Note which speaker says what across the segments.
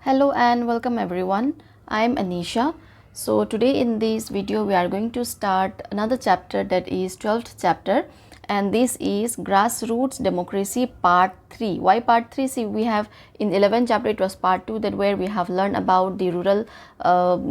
Speaker 1: Hello and welcome everyone. I am Anisha. So today in this video we are going to start another chapter, that is 12th chapter, and this is grassroots democracy part 3. Why part 3? See, we have in 11th chapter it was part 2, that where we have learned about the rural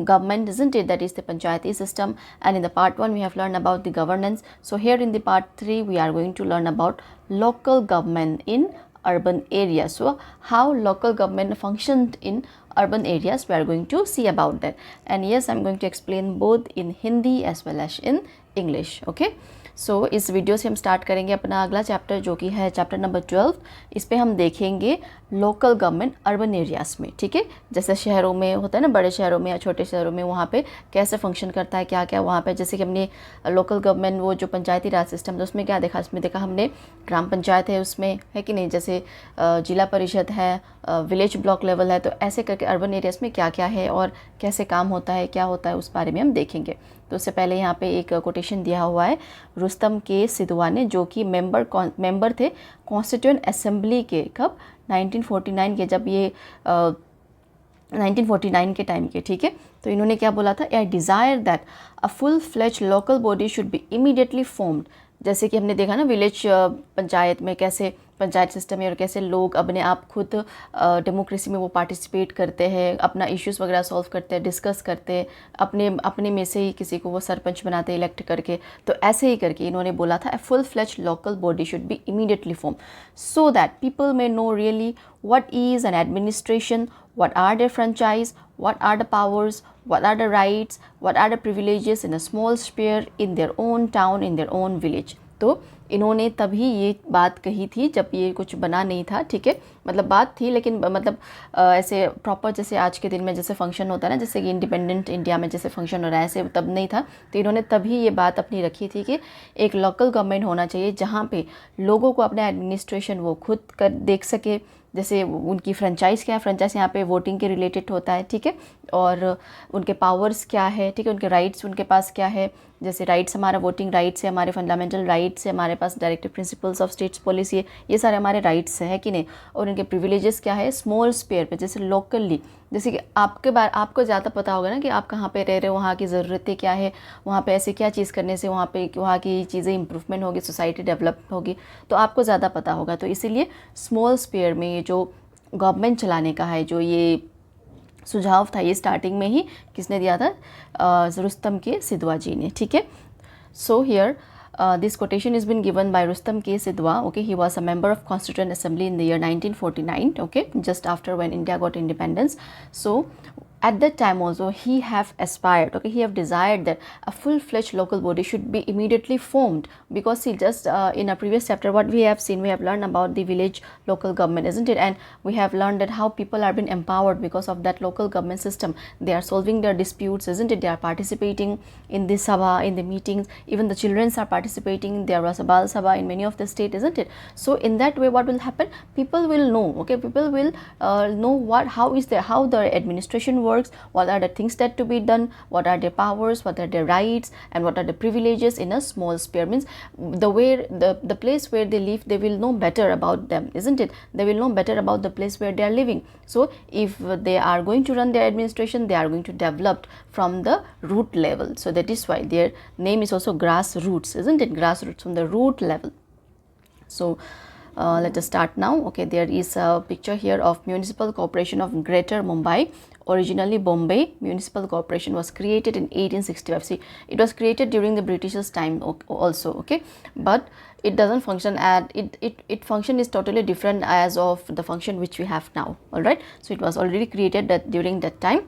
Speaker 1: government, isn't it, that is the panchayati system, and in the part 1 we have learned about the governance. So here in the part 3 we are going to learn about local government in urban areas. So how local government functioned in urban areas, we are going to see about that. And yes, I'm going to explain both in Hindi as well as in English. Okay, सो इस video से हम start करेंगे अपना अगला chapter, जो कि है chapter number 12। इस पे हम देखेंगे लोकल गवर्नमेंट अर्बन एरियाज़ में। ठीक है, जैसे शहरों में होता है ना, बड़े शहरों में या छोटे शहरों में, वहाँ पे कैसे फंक्शन करता है, क्या क्या वहाँ पे, जैसे कि हमने लोकल गवर्नमेंट वो जो पंचायती राज सिस्टम, तो उसमें क्या देखा, इसमें देखा हमने ग्राम पंचायत है उसमें, है कि नहीं, जैसे जिला परिषद है, विलेज ब्लॉक लेवल है, तो ऐसे करके अर्बन एरियाज़ में क्या क्या है और कैसे काम होता है, क्या होता है, उस बारे में हम देखेंगे। तो उससे पहले यहाँ पे एक कोटेशन दिया हुआ है रुस्तम के सिधवा ने, जो कि मेंबर थे कॉन्स्टिट्यूएंट असेंबली के, कब, 1949 के, जब ये 1949 के टाइम के। ठीक है, तो इन्होंने क्या बोला था, I desire that a full fledge local body should be immediately formed. जैसे कि हमने देखा ना विलेज पंचायत में कैसे पंचायत सिस्टम है और कैसे लोग अपने आप खुद डेमोक्रेसी में वो पार्टिसिपेट करते हैं, अपना इश्यूज़ वगैरह सॉल्व करते हैं, डिस्कस करते हैं, अपने में से ही किसी को वो सरपंच बनाते हैं इलेक्ट करके। तो ऐसे ही करके इन्होंने बोला था, a full fledge local body should be immediately form so that people may know really what is an administration, what are their franchise, what are the powers, what are the rights, what are the privileges in a small sphere in their own town, in their own village। तो इन्होंने तभी ये बात कही थी जब ये कुछ बना नहीं था। ठीक है, मतलब बात थी, लेकिन मतलब ऐसे प्रॉपर जैसे आज के दिन में जैसे फंक्शन होता है ना, जैसे कि इंडिपेंडेंट इंडिया में जैसे फंक्शन हो रहा है, ऐसे तब नहीं था। तो इन्होंने तभी ये बात अपनी रखी थी कि एक लोकल गवर्नमेंट होना चाहिए जहाँ पे लोगों को अपना एडमिनिस्ट्रेशन वो खुद कर देख सके। जैसे उनकी फ्रेंचाइज़ क्या है, फ्रेंचाइज यहाँ पे वोटिंग के रिलेटेड होता है। ठीक है, और उनके पावर्स क्या है, ठीक है, उनके राइट्स उनके पास क्या है, जैसे राइट्स हमारा वोटिंग राइट्स है, हमारे फंडामेंटल राइट्स है, हमारे पास directive principles of states policy है, ये सारे हमारे राइट्स है कि नहीं। और उनके प्रिविलेजेस क्या है, स्मॉल स्पेयर पे, जैसे लोकली, जैसे कि आपको ज़्यादा पता होगा ना कि आप कहाँ पे रह रहे हो, वहाँ की ज़रूरतें क्या है, वहाँ पे ऐसे क्या चीज़ करने से वहाँ की चीज़ें इंप्रूवमेंट होगी, सोसाइटी डेवलप होगी, तो आपको ज़्यादा पता होगा। तो इसीलिए स्मॉल स्पेयर में ये जो गवर्नमेंट चलाने का है, जो ये सुझाव था, ये स्टार्टिंग में ही किसने दिया था, रुस्तम के सिधवा जी ने। ठीक है, so here this quotation has been given by Rustam K. Sidhwa. Okay, he was a member of Constituent Assembly in the year 1949. Okay, just after when India got independence. So at that time also he have aspired, okay, he have desired that a full-fledged local body should be immediately formed, because see, just in a previous chapter what we have seen, we have learned about the village local government, isn't it, and we have learned that how people are being empowered because of that local government system. They are solving their disputes, isn't it, they are participating in the sabha, in the meetings, even the children are participating. There was a bal sabha in many of the state, isn't it. So in that way what will happen, people will know, okay, people will know how the administration works, what are the things that to be done, what are their powers, what are their rights, and what are the privileges in a small sphere. Means the place where they live, they will know better about them, isn't it, they will know better about the place where they are living. So if they are going to run their administration, they are going to develop from the root level. So that is why their name is also grassroots, isn't it, grassroots, from the root level. So let us start now. Okay, there is a picture here of Municipal Corporation of Greater Mumbai. Originally Bombay Municipal Corporation was created in 1865. See, it was created during the Britishers time also. Okay, but it doesn't function at it function is totally different as of the function which we have now. All right, so it was already created that during that time.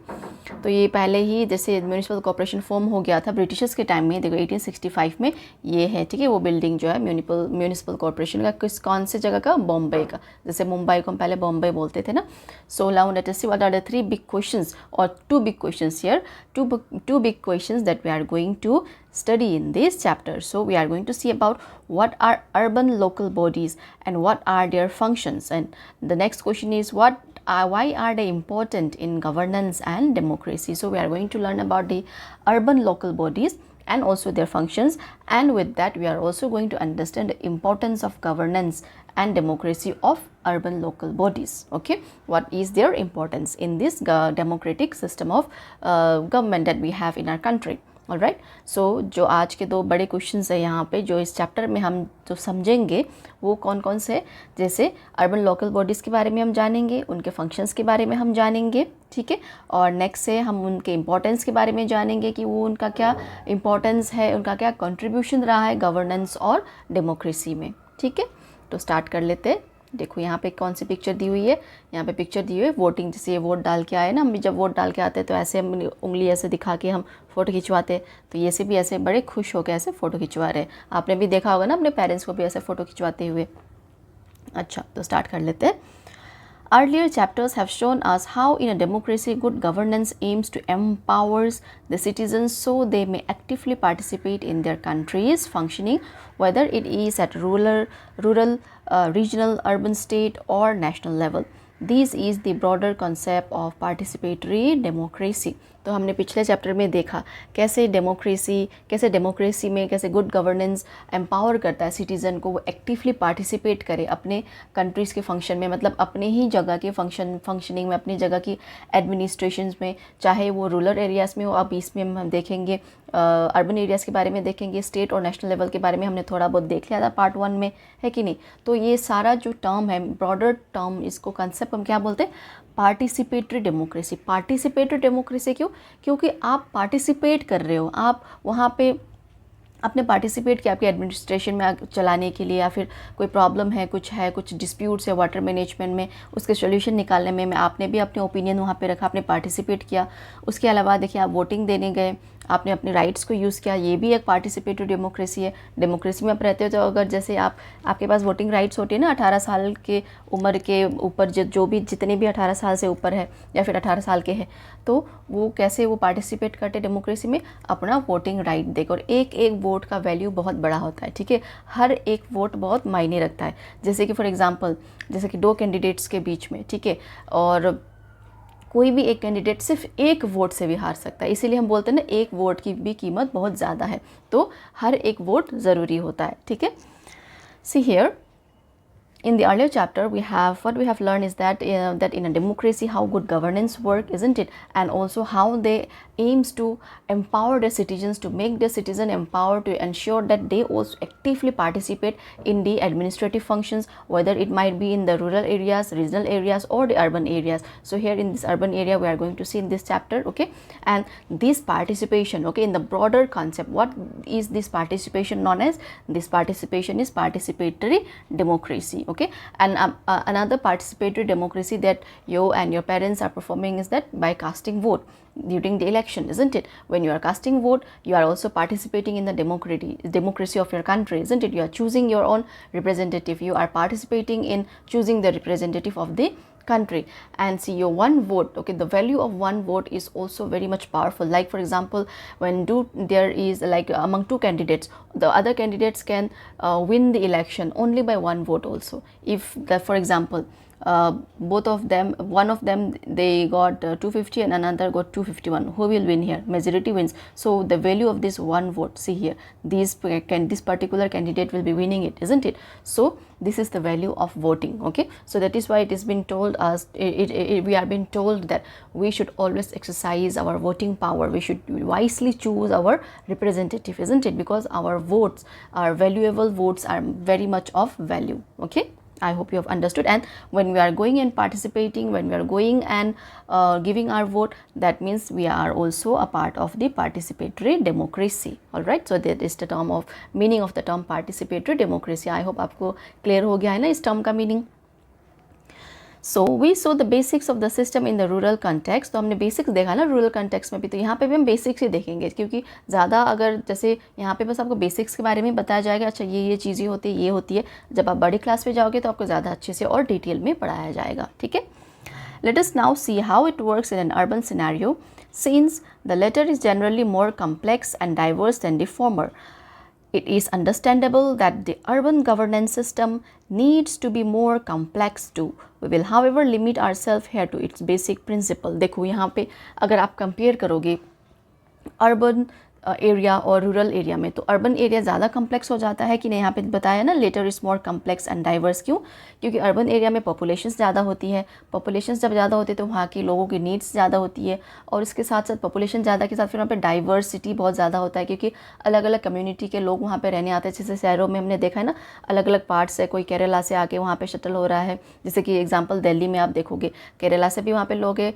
Speaker 1: तो ये पहले ही जैसे municipal corporation form हो गया था Britishers के time में, देखो 1865 में ये है। ठीक है, वो बिल्डिंग जो है म्यूनिसिपल कॉर्पोरेशन का, कौन से जगह का, बॉम्बे का, जैसे मुंबई को हम पहले बॉम्बे बोलते थे ना। So now let us see what are the 3 big questions or 2 big questions here, two big questions that we are going to study in this chapter. So we are going to see about what are urban local bodies and what are their functions, and the next question is why are they important in governance and democracy. So we are going to learn about the urban local bodies and also their functions, and with that we are also going to understand the importance of governance and democracy of urban local bodies. Okay, what is their importance in this democratic system of government that we have in our country. All right, so जो आज के दो बड़े questions है यहाँ पे जो इस चैप्टर में हम जो समझेंगे वो कौन कौन से, जैसे अर्बन लोकल बॉडीज़ के बारे में हम जानेंगे, उनके फंक्शंस के बारे में हम जानेंगे, ठीक है, और नेक्स्ट से हम उनके इम्पोर्टेंस के बारे में जानेंगे कि वो उनका क्या इम्पोर्टेंस है, उनका क्या कंट्रीब्यूशन रहा है गवर्नेंस और डेमोक्रेसी में, ठीक है। तो स्टार्ट कर लेते हैं। देखो यहाँ पे कौन सी पिक्चर दी हुई है, यहाँ पे पिक्चर दी हुई है वोटिंग, जैसे ये वोट डाल के आए ना, हम भी जब वोट डाल के आते हैं तो ऐसे हम उंगली ऐसे दिखा के हम फ़ोटो खिंचवाते हैं, तो ये से भी ऐसे बड़े खुश होकर ऐसे फ़ोटो खिंचवा रहे हैं। आपने भी देखा होगा ना अपने पेरेंट्स को भी ऐसे फ़ोटो खिंचवाते हुए। अच्छा, तो स्टार्ट कर लेते हैं। Earlier chapters have shown us how in a democracy good governance aims to empower the citizens so they may actively participate in their country's functioning, whether it is at rural, regional, urban, state or national level. This is the broader concept of participatory democracy. तो हमने पिछले chapter में देखा कैसे democracy में कैसे good governance empower करता है सिटीज़न को, वो एक्टिवली पार्टिसिपेट करे अपने कंट्रीज़ के फंक्शन में, मतलब अपने ही जगह के फंक्शनिंग में, अपनी जगह की एडमिनिस्ट्रेशन में, चाहे वो रूरल एरियाज़ में हो। अब इसमें हम देखेंगे अर्बन एरियाज़ के बारे में देखेंगे, स्टेट और नेशनल लेवल के बारे में हमने थोड़ा बहुत देख लिया था पार्ट 1 में, है कि नहीं। तो ये सारा जो टर्म है, ब्रॉडर टर्म, इसको कंसेप्ट हम क्या बोलते हैं, पार्टिसिपेटरी डेमोक्रेसी। पार्टिसिपेटरी डेमोक्रेसी क्यों? क्योंकि आप पार्टिसिपेट कर रहे हो, आप वहाँ पे आपने पार्टिसिपेट किया आपकी एडमिनिस्ट्रेशन में चलाने के लिए, या फिर कोई प्रॉब्लम है, कुछ डिस्प्यूट्स है वाटर मैनेजमेंट में, उसके सॉल्यूशन निकालने में आपने भी अपने ओपिनियन वहाँ पे रखा, आपने पार्टिसिपेट किया। उसके अलावा देखिए आप वोटिंग देने गए, आपने अपने राइट्स को यूज़ किया, ये भी एक पार्टिसिपेटरी डेमोक्रेसी है। डेमोक्रेसी में आप रहते हो तो अगर जैसे आपके पास वोटिंग राइट्स होती है ना 18 साल के उम्र के ऊपर, जो भी जितने भी 18 साल से ऊपर है या फिर 18 साल के हैं, तो वो कैसे वो पार्टिसिपेट करते डेमोक्रेसी में, अपना वोटिंग राइट देकर। और एक एक वोट का वैल्यू बहुत बड़ा होता है, ठीक है, हर एक वोट बहुत मायने रखता है। जैसे कि फॉर एग्जांपल, जैसे कि 2 कैंडिडेट्स के बीच में, ठीक है, और कोई भी एक कैंडिडेट सिर्फ एक वोट से भी हार सकता है, इसीलिए हम बोलते हैं ना एक वोट की भी कीमत बहुत ज़्यादा है, तो हर एक वोट ज़रूरी होता है, ठीक है। See here, in the earlier chapter what we have learned is that that in a democracy how good governance work, isn't it, and also how they aims to empower their citizens, to make the citizen empowered, to ensure that they also actively participate in the administrative functions, whether it might be in the rural areas, regional areas or the urban areas. So here in this urban area we are going to see in this chapter, okay, and this participation, okay, in the broader concept, what is this participation known as? This participation is participatory democracy, okay. And another participatory democracy that you and your parents are performing is that by casting vote during the election, isn't it? When you are casting vote, you are also participating in the democracy of your country, isn't it? You are choosing your own representative, you are participating in choosing the representative of the country. And see, your one vote, okay, the value of one vote is also very much powerful. Like for example, when there is like among 2 candidates, the other candidates can win the election only by 1 vote also. If for example both of them, one of them they got 250 and another got 251, who will win here? Majority wins. So the value of this one vote, see here, this particular candidate will be winning it, isn't it? So this is the value of voting, okay. So that is why it has been told us, we are being told that we should always exercise our voting power, we should wisely choose our representative, isn't it? Because our votes, our valuable votes are very much of value, okay. I hope you have understood. And when we are going and participating, when we are going and giving our vote, that means we are also a part of the participatory democracy, all right. So that is the term of meaning of the term participatory democracy. I hope आपको clear हो गया है ना इस term का meaning. So we saw the basics of the system in the rural context. तो हमने basics देखा ना rural context में भी, तो यहाँ पे भी हम basics ही देखेंगे, क्योंकि ज़्यादा अगर जैसे यहाँ पे बस आपको basics के बारे में बताया जाएगा, अच्छा ये चीज़ें होती है, ये होती है, जब आप बड़ी क्लास में जाओगे तो आपको ज़्यादा अच्छे से और डिटेल में पढ़ाया जाएगा, ठीक है। Let us now see how it works in an urban scenario, since the latter is generally more complex and diverse than the former. It is understandable that the urban governance system needs to be more complex too. We will however limit ourselves here to its basic principle. देखो यहाँ पे अगर आप compare करोगे urban area और rural area में। तो urban area ज़्यादा कम्प्लेक्स हो जाता है कि नहीं, यहाँ पे बताया ना latter is more complex and diverse. क्यों? क्योंकि अर्बन एरिया में पॉपुलेशन ज़्यादा होती है, पॉपुलेशन जब ज़्यादा होती है तो वहाँ के लोगों की नीड्स ज़्यादा होती है, और इसके साथ साथ पॉपुलेशन ज़्यादा के साथ फिर वहाँ पे डाइवर्सिटी बहुत ज़्यादा होता है, क्योंकि अलग अलग कम्युनिटी के लोग वहाँ पे रहने आते हैं। जैसे शहरों में हमने देखा है ना, अलग अलग पार्ट्स है, कोई केरला से आके वहाँ पे शटल हो रहा है, जैसे कि एग्जांपल दिल्ली में आप देखोगे केरला से भी वहाँ पे लोग हैं,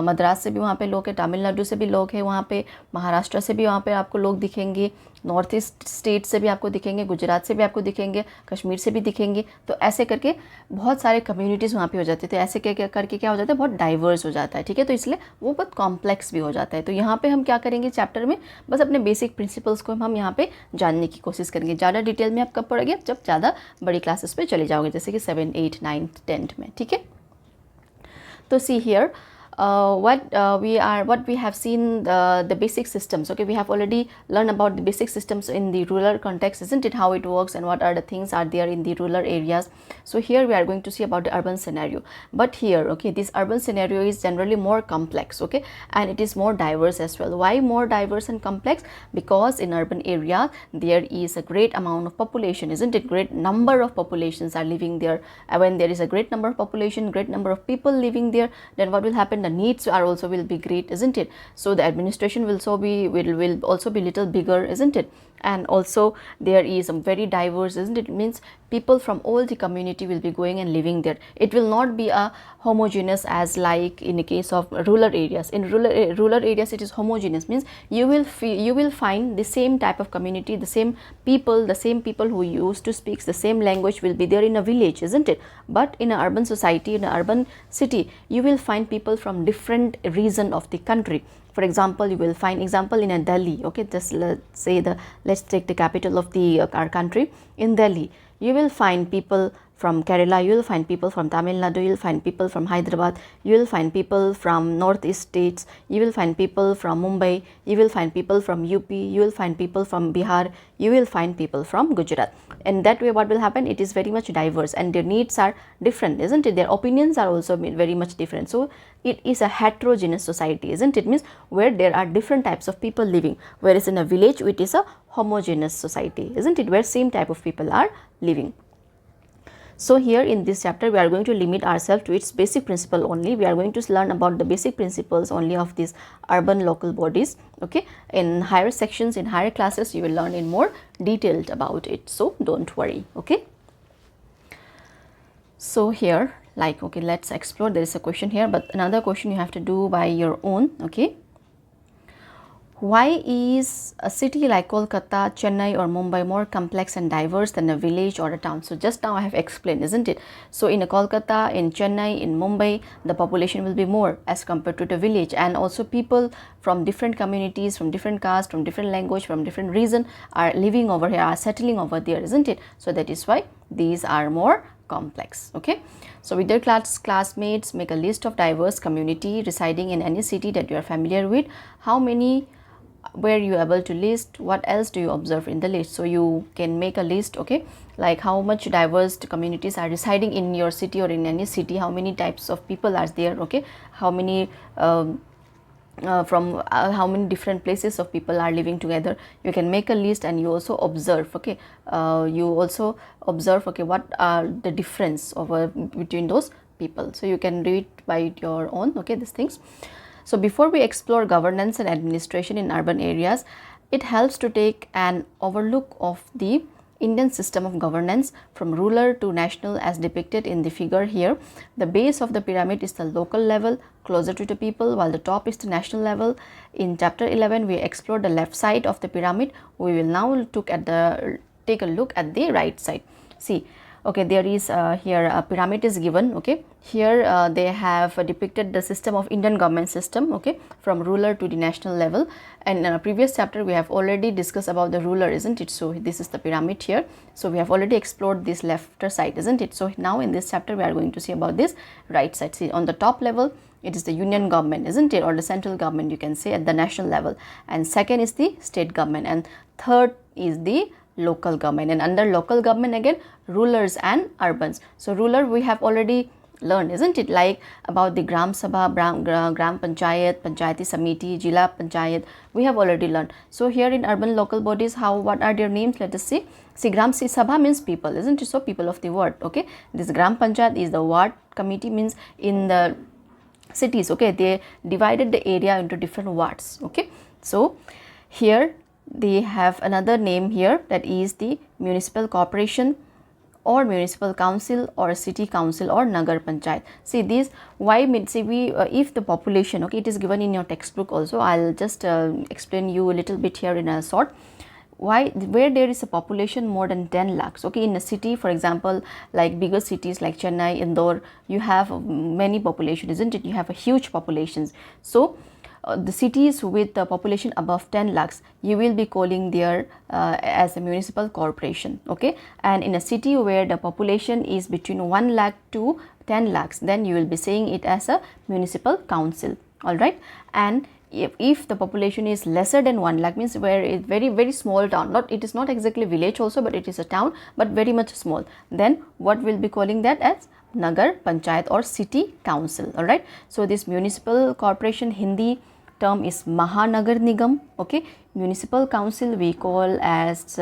Speaker 1: मद्रास से भी वहाँ पे लोग हैं, तमिलनाडु से भी लोग हैं वहाँ पे, महाराष्ट्र से भी वहाँ पे आपको लोग दिखेंगे, नॉर्थ ईस्ट स्टेट से भी आपको दिखेंगे, गुजरात से भी आपको दिखेंगे, कश्मीर से भी दिखेंगे। तो ऐसे करके बहुत सारे कम्युनिटीज़ वहाँ पे हो जाते थे, ऐसे करके क्या हो जाता है, बहुत डाइवर्स हो जाता है, ठीक है। तो इसलिए वो बहुत कॉम्प्लेक्स भी हो जाता है। तो यहाँ पे हम क्या करेंगे चैप्टर में, बस अपने बेसिक प्रिंसिपल्स को हम यहाँ पे जानने की कोशिश करेंगे। ज़्यादा डिटेल में आप कब पढ़ोगे, जब ज़्यादा बड़ी क्लासेस पे चले जाओगे, जैसे कि 7, 8, 9, 10 में, ठीक है। तो see here what we have seen the basic systems. Okay, we have already learned about the basic systems in the rural context, isn't it, how it works and what are the things are there in the rural areas. So here we are going to see about the urban scenario, but here, okay, this urban scenario is generally more complex, okay, and it is more diverse as well. Why more diverse and complex? Because in urban area there is a great amount of population, isn't it, great number of populations are living there, and when there is a great number of population, great number of people living there, then what will happen, the needs are also will be great, isn't it. So the administration will also be little bigger, isn't it, and also there is a very diverse, isn't it, means people from all the community will be going and living there. It will not be a homogeneous as like in the case of rural areas. In rural areas it is homogeneous, means you will find the same type of community, the same people who used to speak the same language will be there in a village, isn't it. But in an urban society, in an urban city, you will find people from different region of the country. For example, you will find example in a Delhi, okay, just let's take the capital of the our country. In Delhi you will find people from Kerala, you will find people from Tamil Nadu, you will find people from Hyderabad, you will find people from northeast states, you will find people from Mumbai, you will find people from UP, you will find people from Bihar, you will find people from Gujarat. And that way what will happen, it is very much diverse and their needs are different, isn't it, their opinions are also very much different. So it is a heterogeneous society, isn't it, means where there are different types of people living, whereas in a village it is a homogeneous society, isn't it, where same type of people are living. So here in this chapter we are going to limit ourselves to its basic principle only. We are going to learn about the basic principles only of these urban local bodies, okay. In higher sections, in higher classes, you will learn in more detailed about it, so don't worry, okay. So here, like, okay, let's explore. There is a question here, but another question you have to do by your own, okay. Why is a city like Kolkata, Chennai or Mumbai more complex and diverse than a village or a town? So just now I have explained, isn't it? So in a Kolkata, in Chennai, in Mumbai, the population will be more as compared to the village, and also people from different communities, from different caste, from different language, from different region are living over here, are settling over there, isn't it? So that is why these are more complex, okay. So with your classmates, make a list of diverse community residing in any city that you are familiar with. How many were you able to list? What else do you observe in the list? So you can make a list, okay, like how much diverse communities are residing in your city or in any city, how many types of people are there, okay, how many from how many different places of people are living together. You can make a list and you also observe, okay, you also observe, okay, what are the difference over between those people. So you can read by your own, okay, these things. So before we explore governance and administration in urban areas, it helps to take an overlook of the Indian system of governance from rural to national as depicted in the figure here. The base of the pyramid is the local level, closer to the people, while the top is the national level. In chapter 11, we explored the left side of the pyramid. We will now take a look at the right side. See, okay, there is here a pyramid is given, okay. Here they have depicted the system of Indian government system, okay, from rural to the national level. And in a previous chapter we have already discussed about the ruler, isn't it. So this is the pyramid here. So we have already explored this left side, isn't it. So now in this chapter we are going to see about this right side. See, on the top level it is the union government, isn't it, or the central government, you can say, at the national level, and second is the state government, and third is the local government, and under local government again rulers and urbans. So ruler we have already learned, isn't it? Like about the Gram Sabha, Gram Panchayat, Panchayati Samiti, Jila Panchayat, we have already learned. So here in urban local bodies, what are their names? Let us see. See, Gram Sabha means people, isn't it? So people of the ward. Okay, this Gram Panchayat is the ward committee, means in the cities. Okay, they divided the area into different wards. Okay, so here they have another name here, that is the municipal corporation or municipal council or city council or nagar panchayat. See these, why see we if the population, okay, it is given in your textbook also. I'll just explain you a little bit here in a short. Why, where there is a population more than 10 lakhs, okay, in a city, for example, like bigger cities like Chennai, Indore, you have many population, isn't it? You have a huge populations. So the cities with the population above 10 lakhs, you will be calling there as a municipal corporation, okay. And in a city where the population is between 1 lakh to 10 lakhs, then you will be saying it as a municipal council, all right. And if the population is lesser than 1 lakh, means where it's very small town, it is not exactly village also, but it is a town, but very much small, then what will be calling that as nagar panchayat or city council, all right. So this municipal corporation, Hindi term is Mahanagar Nigam, okay. Municipal council we call as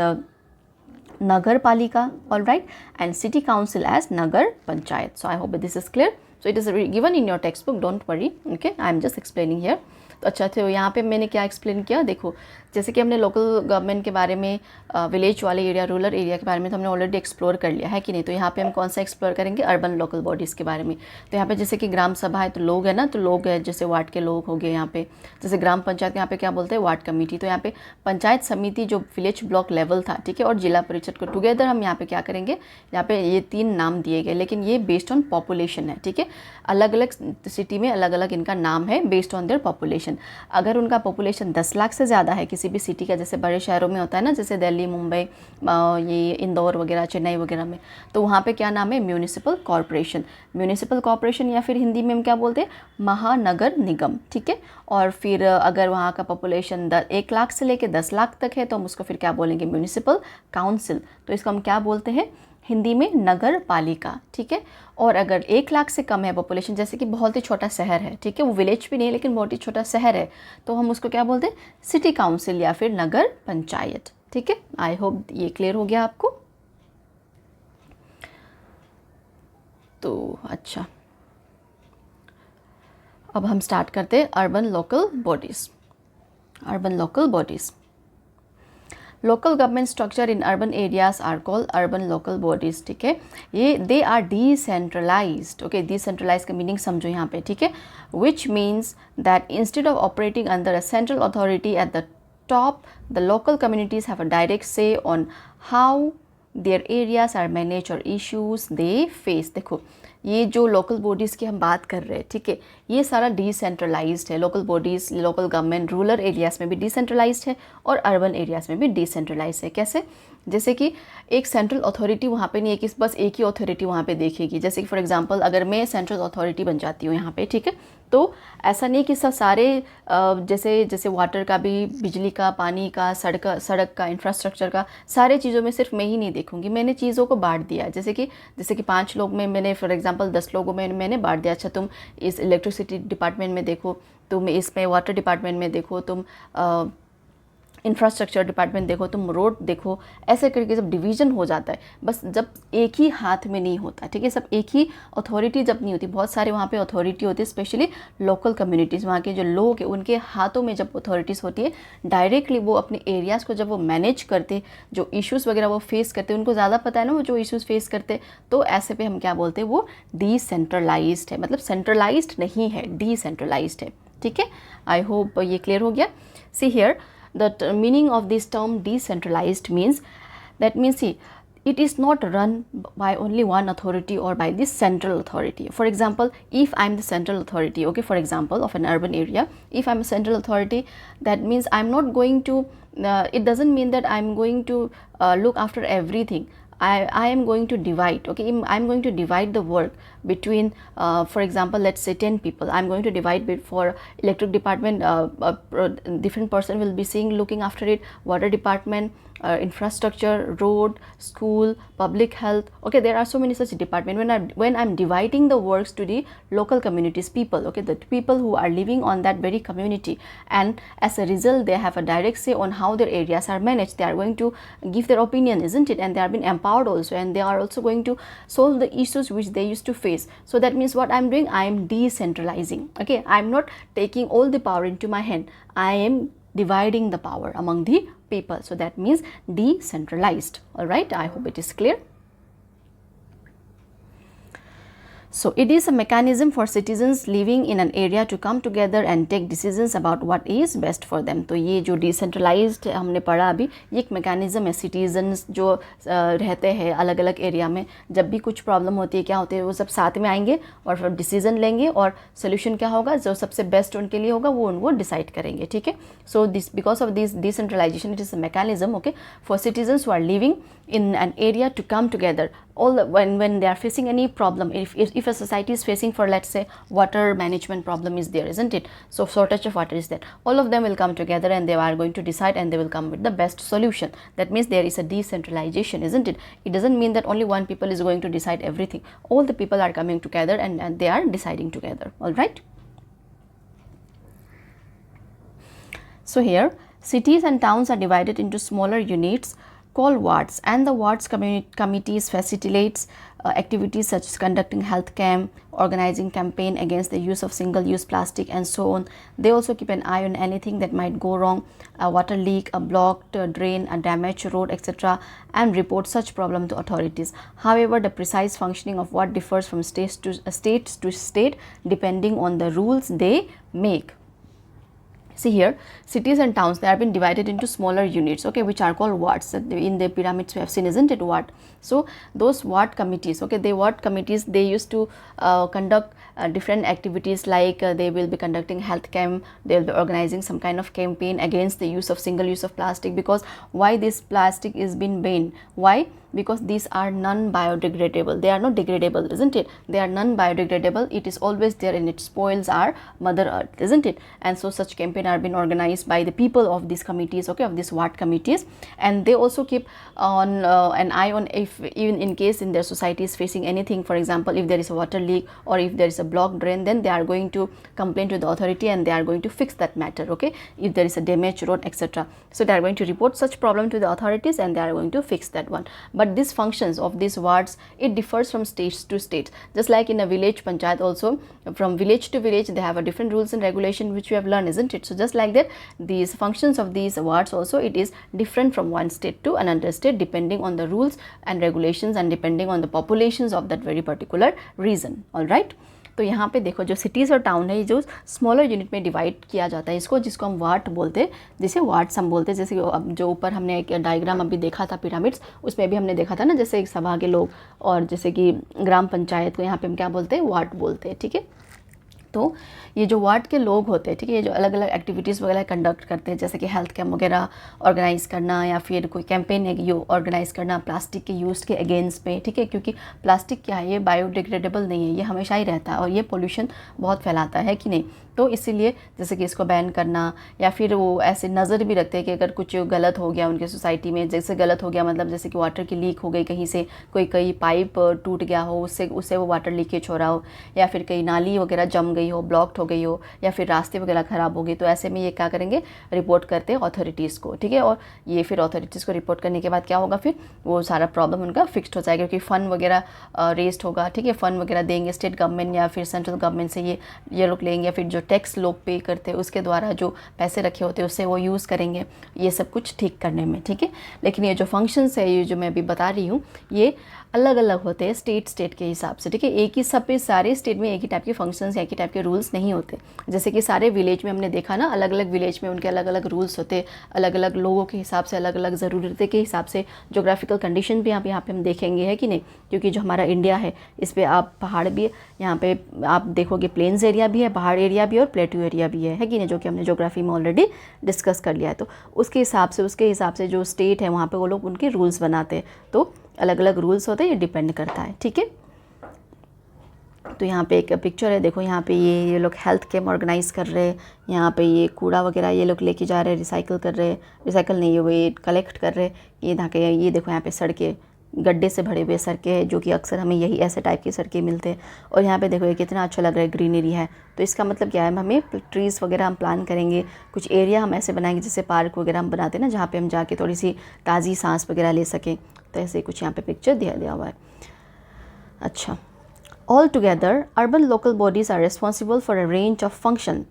Speaker 1: Nagar Palika, all right, and city council as Nagar Panchayat. So I hope this is clear. So it is given in your textbook, don't worry, okay. I am just explaining here. तो अच्छा, तो यहाँ पे मैंने क्या explain किया, देखो जैसे कि हमने लोकल गवर्नमेंट के बारे में, विलेज वाले एरिया, रूरल एरिया के बारे में तो हमने ऑलरेडी एक्सप्लोर कर लिया है कि नहीं। तो यहाँ पे हम कौन सा एक्सप्लोर करेंगे, अर्बन लोकल बॉडीज़ के बारे में। तो यहाँ पे जैसे कि ग्राम सभा है तो लोग है ना, तो लोग है जैसे वार्ड के लोग हो गए यहाँ पे, जैसे ग्राम पंचायत यहाँ पे क्या बोलते हैं, वार्ड कमेटी। तो यहाँ पे पंचायत समिति जो विलेज ब्लॉक लेवल था, ठीक है, और जिला परिषद को टुगेदर हम यहाँ पे क्या करेंगे, यहाँ पे ये 3 नाम दिए गए, लेकिन ये बेस्ड ऑन पॉपुलेशन है, ठीक है। अलग अलग सिटी में अलग अलग इनका नाम है बेस्ड ऑन देयर पॉपुलेशन। अगर उनका पॉपुलेशन 10 लाख से ज़्यादा है किसी भी सिटी का, जैसे बड़े शहरों में होता है ना, जैसे दिल्ली, मुंबई, ये इंदौर वगैरह, चेन्नई वगैरह में, तो वहाँ पे क्या नाम है, म्यूनिसिपल कॉरपोरेशन। म्यूनिसिपल कॉरपोरेशन या फिर हिंदी में हम क्या बोलते हैं, महानगर निगम, ठीक है। और फिर अगर वहाँ का पॉपुलेशन 1 लाख से लेकर 10 लाख तक है तो हम उसको फिर क्या बोलेंगे, म्यूनिसिपल काउंसिल। तो इसको हम क्या बोलते हैं हिंदी में, नगर पालिका, ठीक है। और अगर 1 लाख से कम है पॉपुलेशन, जैसे कि बहुत ही छोटा शहर है, ठीक है, वो विलेज भी नहीं है लेकिन बहुत ही छोटा शहर है, तो हम उसको क्या बोलते हैं, सिटी काउंसिल या फिर नगर पंचायत, ठीक है। आई होप ये क्लियर हो गया आपको। तो अच्छा, अब हम स्टार्ट करते हैं urban local bodies. Urban local bodies, local government structure in urban areas are called urban local bodies, ठीक है। ये they are decentralised, okay. Decentralise का मीनिंग समझो यहाँ पे, ठीक है। Which means that instead of operating under a central authority at the top, the local communities have a direct say on how their areas are manage और issues they face. देखो ये जो लोकल बॉडीज़ की हम बात कर रहे हैं, ठीक है, ये सारा डिसेंट्रलाइज्ड है। Local bodies, local government rural areas में भी डिसेंट्रलाइज्ड है और अर्बन एरियाज़ में भी डिसेंट्रलाइज्ड है। कैसे, जैसे कि एक सेंट्रल अथॉरिटी वहाँ पे नहीं है कि बस एक ही अथॉरिटी वहाँ पे देखेगी। जैसे कि फॉर एग्जांपल अगर मैं सेंट्रल अथॉरिटी बन जाती हूँ यहाँ पे, ठीक है, तो ऐसा नहीं कि सब सारे जैसे वाटर का भी, बिजली का, पानी का, सड़क का, इंफ्रास्ट्रक्चर का, सारे चीज़ों में सिर्फ मैं ही नहीं देखूँगी। मैंने चीज़ों को बांट दिया, जैसे कि 5 लोग में मैंने फॉर एग्जांपल 10 लोगों में मैंने बांट दिया। अच्छा, तुम इस इलेक्ट्रिसिटी डिपार्टमेंट में देखो, तुम इसमें वाटर डिपार्टमेंट में देखो, तुम इंफ्रास्ट्रक्चर डिपार्टमेंट देखो, तुम रोड देखो, ऐसे करके जब डिवीज़न हो जाता है, बस जब एक ही हाथ में नहीं होता, ठीक है, सब एक ही अथॉरिटी जब नहीं होती, बहुत सारे वहाँ पे अथॉरिटी होती है, स्पेशली लोकल कम्युनिटीज़, वहाँ के जो लोग हैं उनके हाथों में जब अथॉरिटीज़ होती है, डायरेक्टली वो अपने एरियाज़ को जब वो मैनेज करते, जो इश्यूज़ वगैरह वो फेस करते, उनको ज़्यादा पता है ना वो जो इश्यूज़ फेस करते, तो ऐसे पे हम क्या बोलते हैं, वो डिसेंट्रलाइज्ड है, मतलब सेंट्रलाइज्ड नहीं है, डिसेंट्रलाइज्ड है, ठीक है। आई होप ये क्लियर हो गया। See here, the meaning of this term decentralized means, that means see, it is not run by only one authority or by this central authority. For example, if I'm the central authority, okay, for example of an urban area, if I'm a central authority, that means I'm not going to it doesn't mean that I'm going to look after everything. I am going to divide, okay, I'm going to divide the work between for example let's say 10 people, I'm going to divide it for electric department, different person will be seeing looking after it, water department, infrastructure, road, school, public health. Okay, there are so many such departments. When I'm dividing the works to the local communities people, okay, the people who are living on that very community, and as a result they have a direct say on how their areas are managed. They are going to give their opinion, isn't it? And they have been empowered also, and they are also going to solve the issues which they used to face. So that means what I'm doing, I am decentralizing. Okay, I'm not taking all the power into my hand, I am dividing the power among the people. So that means decentralized. All right, I hope it is clear. So it is a mechanism for citizens living in an area to come together and take decisions about what is best for them. तो ये जो decentralized हमने पढ़ा अभी, ये एक mechanism है. citizens जो रहते हैं अलग अलग एरिया में, जब भी कुछ प्रॉब्लम होती है क्या होते हैं, वो सब साथ में आएंगे और फिर डिसीजन लेंगे और सोल्यूशन क्या होगा, जो सबसे बेस्ट उनके लिए होगा वो उनको डिसाइड करेंगे. ठीक है. So this because of this decentralisation it is a mechanism, okay, for citizens who are living in an area to come together. When they are facing any problem, if a society is facing, for let's say water management problem is there, isn't it? So shortage of water is there, all of them will come together and they are going to decide and they will come with the best solution. That means there is a decentralization, isn't it? It doesn't mean that only one people is going to decide everything. All the people are coming together and they are deciding together. All right. So here cities and towns are divided into smaller units called wards, and the wards committees facilitates activities such as conducting health camp, organizing campaign against the use of single-use plastic and so on. They also keep an eye on anything that might go wrong, a water leak, a blocked drain, a damaged road, etc., and report such problem to authorities. However, the precise functioning of what differs from state to state depending on the rules they make. See here, cities and towns, they have been divided into smaller units, okay, which are called wards. In the pyramids we have seen, isn't it, ward? So those ward committees, okay, the ward committees, they used to conduct different activities, like they will be conducting health camp, they will be organizing some kind of campaign against the use of single use of plastic. Because why this plastic is being banned? Why? Because these are non-biodegradable. They are not degradable, isn't it? They are non-biodegradable. It is always there and it spoils our mother earth, isn't it? And so such campaign are being organized by the people of these committees, okay, of these ward committees, and they also keep on an eye on if even in case in their society is facing anything. For example, if there is a water leak or if there is a blocked drain, then they are going to complain to the authority and they are going to fix that matter, okay. If there is a damaged road, etc., so they are going to report such problem to the authorities and they are going to fix that one. But these functions of these wards, it differs from states to states. Just like in a village panchayat also, from village to village they have a different rules and regulation which we have learned, isn't it? So just like that, these functions of these wards also, it is different from one state to another state depending on the rules and regulations and depending on the populations of that very particular region. All right. तो यहाँ पे देखो जो cities और town है, जो smaller unit में divide किया जाता है इसको, जिसको हम वार्ड बोलते हैं, जिसे वार्ड्स हम बोलते हैं. जैसे कि जो ऊपर हमने एक डायग्राम अभी देखा था पिरामिड्स, उसमें भी हमने देखा था ना, जैसे एक सभा के लोग और जैसे कि ग्राम पंचायत को यहाँ पे हम क्या बोलते हैं, वार्ड बोलते हैं. ठीक है. तो ये जो वार्ड के लोग होते हैं, ठीक है, ये जो अलग अलग एक्टिविटीज़ वगैरह कंडक्ट करते हैं, जैसे कि हेल्थ कैम्प वगैरह ऑर्गेनाइज़ करना या फिर कोई कैंपेन है ये ऑर्गेनाइज़ करना प्लास्टिक के यूज़ के अगेंस्ट पे. ठीक है. क्योंकि प्लास्टिक क्या है, ये बायोडिग्रेडेबल नहीं है, ये हमेशा ही रहता है और ये पोल्यूशन बहुत फैलाता है कि नहीं. तो इसीलिए जैसे कि इसको बैन करना, या फिर वो ऐसे नज़र भी रखते हैं कि अगर कुछ गलत हो गया उनके सोसाइटी में, जैसे गलत हो गया मतलब जैसे कि वाटर की लीक हो गई, कहीं से कोई पाइप टूट गया हो, उससे वो वाटर लीकेज हो रहा हो, या फिर कहीं नाली वगैरह जम गई हो, ब्लॉक्ड हो गई हो, या फिर रास्ते वगैरह ख़राब हो गए, तो ऐसे में ये क्या करेंगे, रिपोर्ट करते हैं अथॉरिटीज़ को. ठीक है. और ये फिर अथॉरिटीज़ को रिपोर्ट करने के बाद क्या होगा, फिर वो सारा प्रॉब्लम उनका फिक्स्ड हो जाएगा, क्योंकि फ़ंड वगैरह रेस्ट होगा. ठीक है. फ़ंड वगैरह देंगे स्टेट गवर्नमेंट या फिर सेंट्रल गवर्नमेंट से, ये लोग लेंगे, या फिर जो टैक्स लोग पे करते हैं उसके द्वारा जो पैसे रखे होते हैं उससे वो यूज़ करेंगे ये सब कुछ ठीक करने में. ठीक है. लेकिन ये जो फंक्शंस है, ये जो मैं अभी बता रही हूँ, ये अलग अलग होते हैं स्टेट के हिसाब से. ठीक है. एक ही सब पे सारे स्टेट में एक ही टाइप के फंक्शंस या एक ही टाइप के रूल्स नहीं होते. जैसे कि सारे विलेज में हमने देखा ना, अलग अलग विलेज में उनके अलग अलग रूल्स होते, अलग अलग लोगों के हिसाब से, अलग अलग ज़रूरतें के हिसाब से. जोग्राफिकल कंडीशन भी यहाँ पे हम देखेंगे, है कि नहीं, क्योंकि जो हमारा इंडिया है इस पर आप पहाड़ भी है, यहाँ पे आप देखोगे प्लेन्स एरिया भी है, पहाड़ एरिया भी है और प्लेट्यू एरिया भी है कि नहीं, जो कि हमने जोग्राफी में ऑलरेडी डिस्कस कर लिया है. तो उसके हिसाब से जो स्टेट है वहाँ पे वो लोग उनके रूल्स बनाते हैं. तो अलग अलग रूल्स होते हैं, ये डिपेंड करता है. ठीक है. तो यहाँ पे एक पिक्चर है, देखो यहाँ पे ये लोग हेल्थ कैम्प ऑर्गेनाइज़ कर रहे हैं, यहाँ पे ये कूड़ा वगैरह ये लोग लेके जा रहे हैं, रिसाइकल कर रहे हैं, रिसाइकल नहीं है वो कलेक्ट कर रहे हैं। ये यहाँ के ये देखो यहाँ पे सड़कें गड्ढे से भरे हुए सड़कें हैं, जो कि अक्सर हमें यही ऐसे टाइप की सड़कें मिलते हैं। और यहाँ पे देखो ये कितना अच्छा लग रहा है, ग्रीनरी है। तो इसका मतलब क्या है, हमें ट्रीज़ वगैरह हम प्लान करेंगे, कुछ एरिया हम ऐसे बनाएंगे जैसे पार्क वगैरह हम बनाते हैं ना, जहाँ पे हम जाके थोड़ी सी ताज़ी सांस वगैरह ले सकें। तो ऐसे कुछ यहाँ पे पिक्चर दिया हुआ है। अच्छा, altogether urban local bodies are responsible for a range of functions,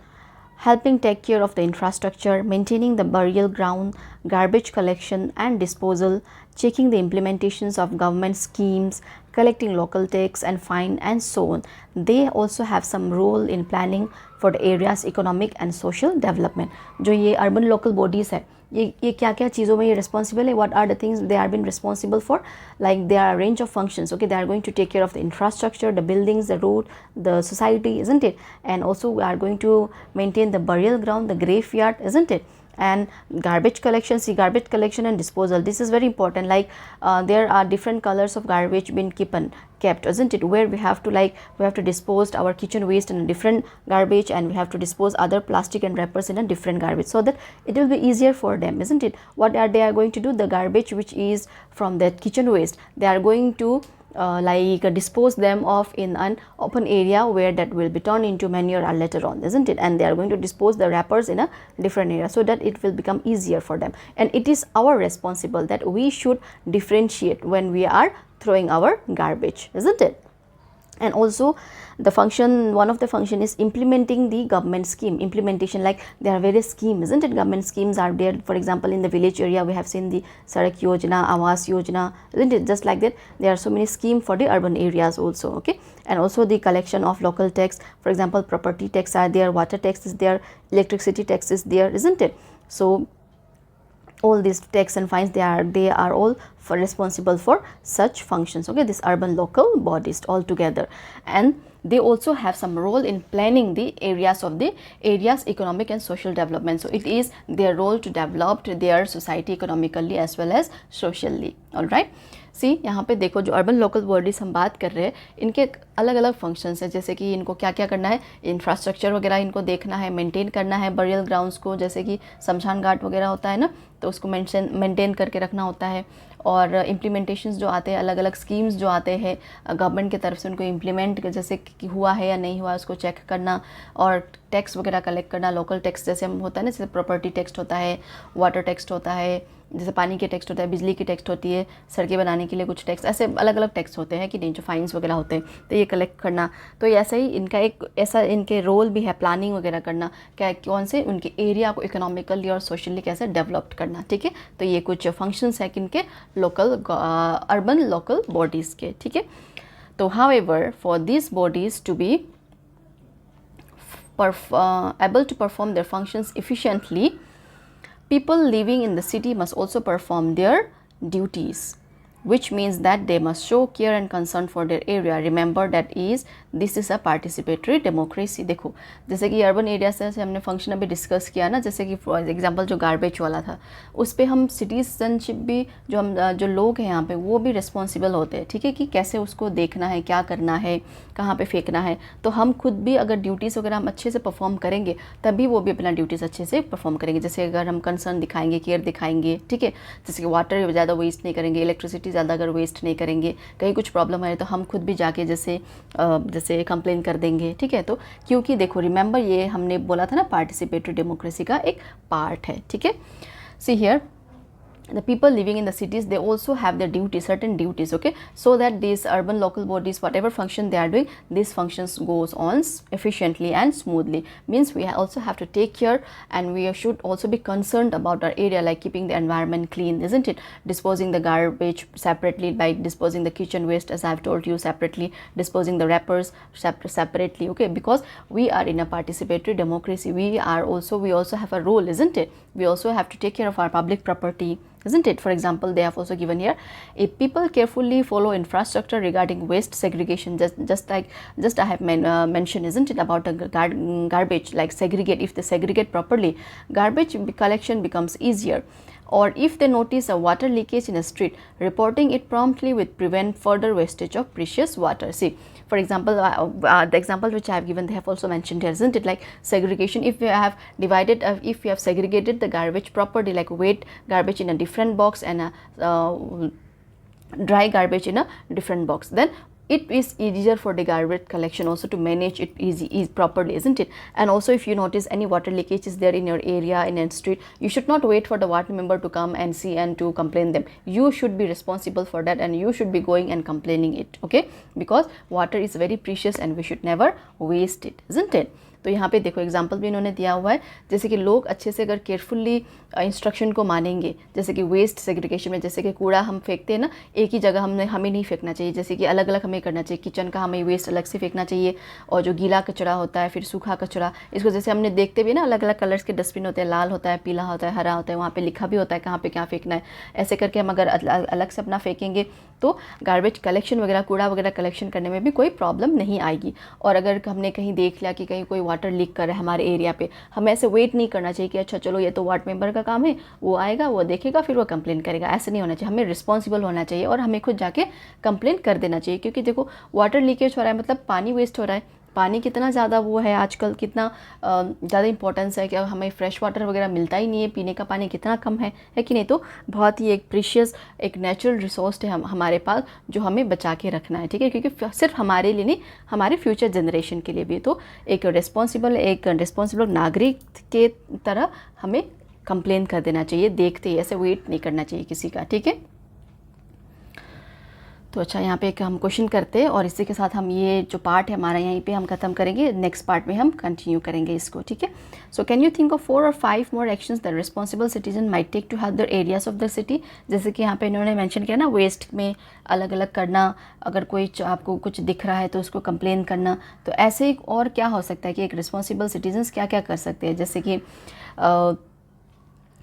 Speaker 1: helping take care of the infrastructure, maintaining the burial ground, garbage collection and disposal, checking the implementations of government schemes, collecting local tax and fine and so on. They also have some role in planning for the area's economic and social development. जो ये urban local bodies है, ये क्या क्या चीज़ों में ये responsible है, what are the things they are been responsible for, like there are a range of functions, okay, they are going to take care of the infrastructure, the buildings, the road, the society, isn't it, and also we are going to maintain the burial ground, the graveyard, isn't it, and garbage collection. See, garbage collection and disposal, this is very important, like there are different colors of garbage been kept, isn't it, where we have to we have to dispose our kitchen waste in a different garbage, and we have to dispose other plastic and wrappers in a different garbage, so that it will be easier for them, isn't it. What are they are going to do, the garbage which is from that kitchen waste, they are going to dispose them off in an open area where that will be turned into manure later on, isn't it, and they are going to dispose the wrappers in a different area, so that it will become easier for them. And it is our responsible that we should differentiate when we are throwing our garbage, isn't it. And also the function, one of the function is implementing the government scheme, implementation, like there are various schemes, isn't it, government schemes are there. For example, in the village area we have seen the Sadak Yojana, Awas Yojana, isn't it, just like that there are so many schemes for the urban areas also, okay. And also the collection of local tax, for example, property tax are there, water tax is there, electricity tax is there, isn't it. So all these tax and fines, they are all responsible for such functions, okay, this urban local bodies all together. And they also have some role in planning the areas of the area's economic and social development. So it is their role to develop their society economically as well as socially. All right, सी यहाँ पे देखो जो urban local bodies हम बात कर रहे हैं, इनके अलग अलग फंक्शंस हैं, जैसे कि इनको क्या क्या करना है, इंफ्रास्ट्रक्चर वगैरह इनको देखना है, मेंटेन करना है, बरियल ग्राउंड्स को, जैसे कि शमशान घाट वगैरह होता है ना, तो उसको मेंटेन करके रखना होता है। और इम्प्लीमेंटेशंस जो आते हैं, अलग अलग स्कीम्स जो आते हैं गवर्नमेंट की तरफ से, उनको इम्प्लीमेंट जैसे कि हुआ है या नहीं हुआ उसको चेक करना, और टैक्स वगैरह कलेक्ट करना, लोकल टैक्स जैसे हम होता है ना, जैसे प्रॉपर्टी टैक्स होता है, वाटर टैक्स होता है, जैसे पानी के टैक्स होता है, बिजली की टैक्स होती है, सड़कें बनाने के लिए कुछ टैक्स, ऐसे अलग अलग टैक्स होते हैं कि नहीं, जो फाइन्स वगैरह होते हैं, तो ये कलेक्ट करना। तो ऐसा ही इनका एक ऐसा इनके रोल भी है, प्लानिंग वगैरह करना, क्या कौन से उनके एरिया को इकोनॉमिकली और सोशली कैसे डेवलप करना, ठीक है। तो ये कुछ फंक्शंस है किनके, लोकल अर्बन लोकल बॉडीज़ के, ठीक है। तो however for this bodies to be able to perform their functions efficiently, people living in the city must also perform their duties, which means that they must show care and concern for their area. Remember that this is a participatory democracy. देखो जैसे कि urban area से हमने function अभी discuss किया ना, जैसे कि फॉर एग्जांपल जो गार्बेज वाला था, उस पे हम सिटीजनशिप भी जो लोग हैं यहाँ पे वो भी रिस्पॉन्सिबल होते हैं, ठीक है, कि कैसे उसको देखना है, क्या करना है, कहाँ पे फेंकना है। तो हम खुद भी अगर ड्यूटीज़ वगैरह हम अच्छे से परफॉर्म करेंगे तभी वो भी अपना ड्यूटीज़ अच्छे से परफॉर्म करेंगे। जैसे अगर हम कंसर्न दिखाएंगे, केयर दिखाएंगे, ठीक है, जैसे कि वाटर ज़्यादा वेस्ट नहीं करेंगे, इलेक्ट्रिसिटी ज़्यादा अगर वेस्ट नहीं करेंगे, कहीं कुछ प्रॉब्लम है तो हम खुद भी जाके जैसे कंप्लेन कर देंगे, ठीक है। तो क्योंकि देखो रिमेंबर ये हमने बोला था ना, पार्टिसिपेटरी डेमोक्रेसी का एक पार्ट है, ठीक है। See here the people living in the cities, they also have their duties, certain duties, okay, so that these urban local bodies, whatever function they are doing, these functions goes on efficiently and smoothly. Means we also have to take care, and we should also be concerned about our area, like keeping the environment clean, isn't it, disposing the garbage separately, like disposing the kitchen waste as I have told you separately, disposing the wrappers separately, okay, because we are in a participatory democracy, we also have a role, isn't it, we also have to take care of our public property, isn't it. For example, they have also given here, if people carefully follow infrastructure regarding waste segregation, just I have mentioned, isn't it, about a garbage, like segregate, if they segregate properly, garbage collection becomes easier. or if they notice a water leakage in a street, reporting it promptly will prevent further wastage of precious water. See, for example, the example which I have given, they have also mentioned here, isn't it, like segregation. If you have divided, if you have segregated the garbage properly, like wet garbage in a different box and a dry garbage in a different box, then it is easier for the garbage collection also to manage it properly, isn't it? And also, if you notice any water leakage is there in your area, in a street, you should not wait for the ward member to come and see and to complain them. You should be responsible for that, and you should be going and complaining it, okay? Because water is very precious and we should never waste it, isn't it? तो यहाँ पे देखो example भी इन्होंने दिया हुआ है, जैसे कि लोग अच्छे से अगर केयरफुली इंस्ट्रक्शन को मानेंगे, जैसे कि वेस्ट सेग्रीगेशन में, जैसे कि कूड़ा हम फेंकते हैं ना एक ही जगह, हमें नहीं फेंकना चाहिए, जैसे कि अलग अलग हमें करना चाहिए। किचन का हमें वेस्ट अलग से फेंकना चाहिए, और जो गीला कचरा होता है, फिर सूखा कचरा, इसको जैसे हमने देखते भी ना अलग अलग कलर्स के डस्टबिन होते हैं, लाल होता है, पीला होता है, हरा होता है, वहाँ पर लिखा भी होता है कहाँ पर क्या फेंकना है। ऐसे करके हम अगर अलग से अपना फेंकेंगे तो गार्बेज कलेक्शन वगैरह, कूड़ा वगैरह कलेक्शन करने में भी कोई प्रॉब्लम नहीं आएगी। और अगर हमने कहीं देख लिया कि कहीं कोई वाटर लीक कर रहा है हमारे एरिया पे, हमें ऐसे वेट नहीं करना चाहिए कि अच्छा चलो ये तो वार्ड मेंबर का काम है, वो आएगा, वो देखेगा, फिर वो कंप्लेन करेगा। ऐसे नहीं होना चाहिए, हमें रिस्पॉन्सिबल होना चाहिए और हमें खुद जाके कंप्लेन कर देना चाहिए। क्योंकि देखो वाटर लीकेज हो रहा है मतलब पानी वेस्ट हो रहा है, पानी कितना ज़्यादा वो है आजकल, कितना ज़्यादा इंपॉर्टेंस है कि अब हमें फ्रेश वाटर वगैरह मिलता ही नहीं है, पीने का पानी कितना कम है कि नहीं? तो बहुत ही एक प्रीशियस, एक नेचुरल रिसोर्स है हमारे पास, जो हमें बचा के रखना है, ठीक है? क्योंकि सिर्फ हमारे लिए नहीं, हमारे फ्यूचर जनरेशन के लिए भी। तो एक रिस्पॉन्सिबल नागरिक के तरह हमें कंप्लेन कर देना चाहिए, देखते ही ऐसे वेट नहीं करना चाहिए किसी का, ठीक है? तो अच्छा, यहाँ पे एक हम क्वेश्चन करते हैं और इसी के साथ हम ये जो पार्ट है हमारा यहीं पे हम ख़त्म करेंगे। नेक्स्ट पार्ट में हम कंटिन्यू करेंगे इसको, ठीक है? So can you think of 4 or 5 more actions the responsible citizen might take to help the areas of the city. जैसे कि यहाँ पे इन्होंने मेंशन किया ना, वेस्ट में अलग अलग करना, अगर कोई आपको कुछ दिख रहा है तो उसको कंप्लेन करना। तो ऐसे और क्या हो सकता है कि एक रिस्पॉन्सिबल सिटीजन्स क्या क्या कर सकते हैं? जैसे कि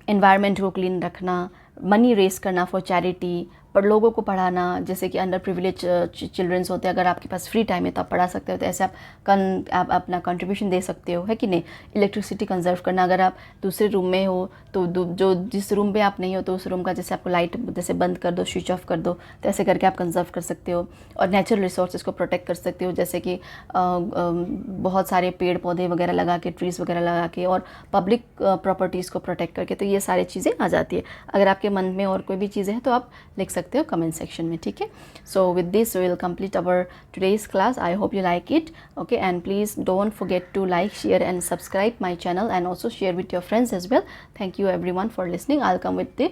Speaker 1: एनवायरनमेंट को क्लीन रखना, मनी रेस करना फॉर चैरिटी, पर लोगों को पढ़ाना, जैसे कि अंडर प्रिविलेज चिल्ड्रंस होते हैं, अगर आपके पास फ्री टाइम है तो आप पढ़ा सकते हो, तो ऐसे आप अपना कंट्रीब्यूशन दे सकते हो, है कि नहीं? इलेक्ट्रिसिटी कंजर्व करना, अगर आप दूसरे रूम में हो तो जो जिस रूम पे आप नहीं हो तो उस रूम का जैसे आपको लाइट जैसे बंद कर दो, स्विच ऑफ कर दो, तो ऐसे करके आप कंजर्व कर सकते हो। और नेचुरल रिसोर्सेज को प्रोटेक्ट कर सकते हो, जैसे कि बहुत सारे पेड़ पौधे वगैरह लगा के, ट्रीज़ वगैरह लगा के, और पब्लिक प्रॉपर्टीज़ को प्रोटेक्ट करके। तो ये सारी चीज़ें आ जाती है। अगर आपके मन में और कोई भी चीज़ें हैं तो आप लिख सकते हो कमेंट सेक्शन में, ठीक है? So with this we will complete our today's class. I hope you like it, okay? And please don't forget to like, share and subscribe my channel, and also share with your friends as well. Thank you everyone for listening. I'll come with the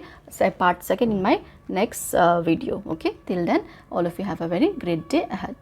Speaker 1: part 2 in my next video, okay? Till then, all of you have a very great day ahead.